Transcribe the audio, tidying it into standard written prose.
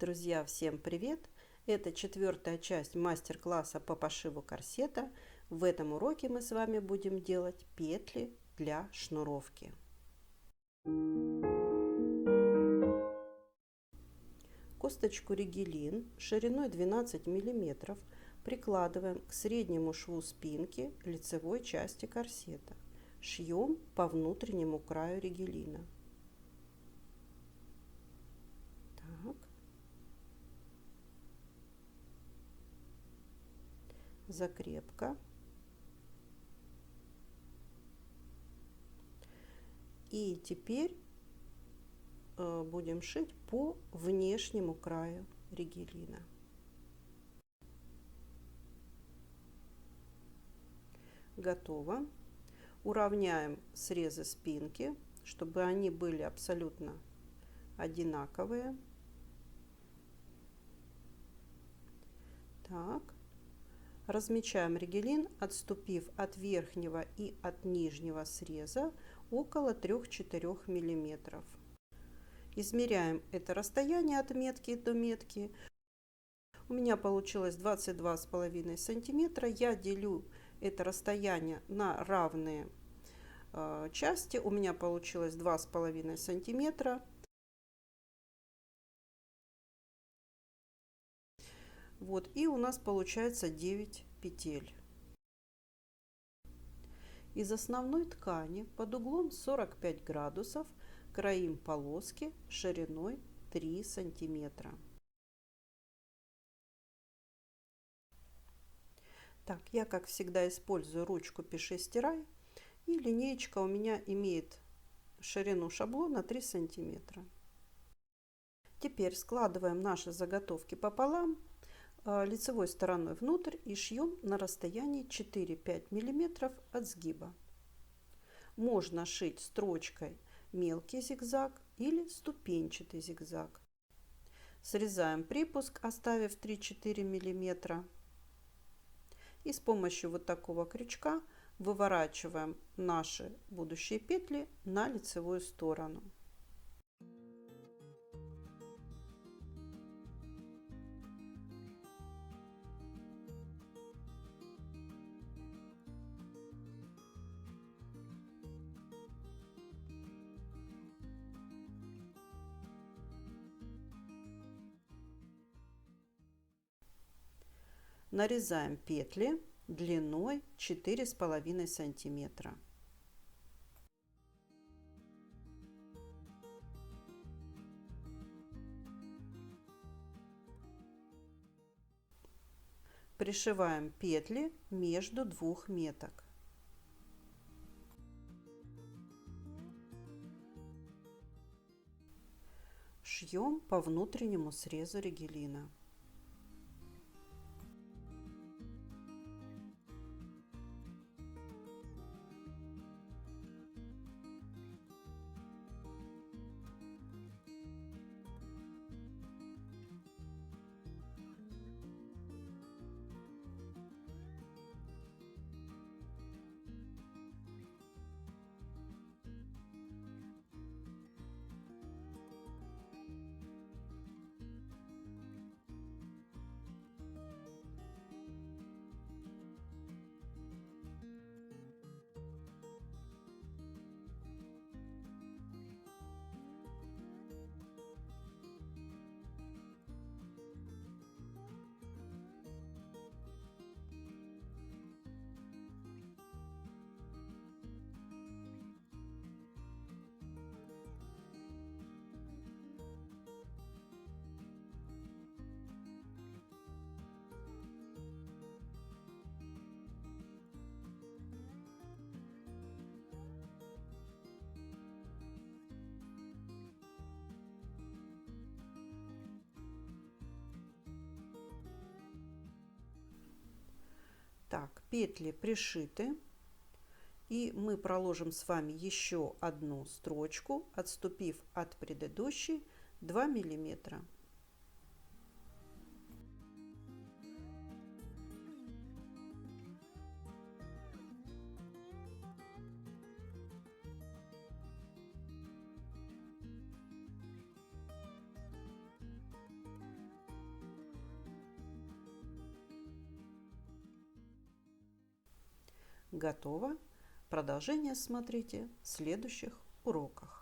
Друзья, всем привет! Это четвертая часть мастер-класса по пошиву корсета. В этом уроке мы с вами будем делать петли для шнуровки. Косточку ригелин шириной 12 мм прикладываем к среднему шву спинки лицевой части корсета. Шьем по внутреннему краю ригелина. Так. Закрепка. И теперь будем шить по внешнему краю ригелина. Готово. Уравняем срезы спинки, чтобы они были абсолютно одинаковые. Так. Размечаем ригелин, отступив от верхнего и от нижнего среза около 3-4 мм. Измеряем это расстояние от метки до метки. У меня получилось 22,5 сантиметра. Я делю это расстояние на равные части. У меня получилось 2,5 сантиметра. Вот, и у нас получается 9 петель. Из основной ткани под углом 45 градусов кроим полоски шириной 3 сантиметра. Так, я, как всегда, использую ручку «Пиши-стирай», и линеечка у меня имеет ширину шаблона 3 сантиметра. Теперь складываем наши заготовки пополам, лицевой стороной внутрь, и шьем на расстоянии 4-5 мм от сгиба. Можно шить строчкой мелкий зигзаг или ступенчатый зигзаг. Срезаем припуск, оставив 3-4 мм. И с помощью вот такого крючка выворачиваем наши будущие петли на лицевую сторону. Нарезаем петли длиной 4,5 сантиметра. Пришиваем петли между двух меток. Шьем по внутреннему срезу ригелина. Так, петли пришиты, и мы проложим с вами еще одну строчку, отступив от предыдущей 2 миллиметра. Готово. Продолжение смотрите в следующих уроках.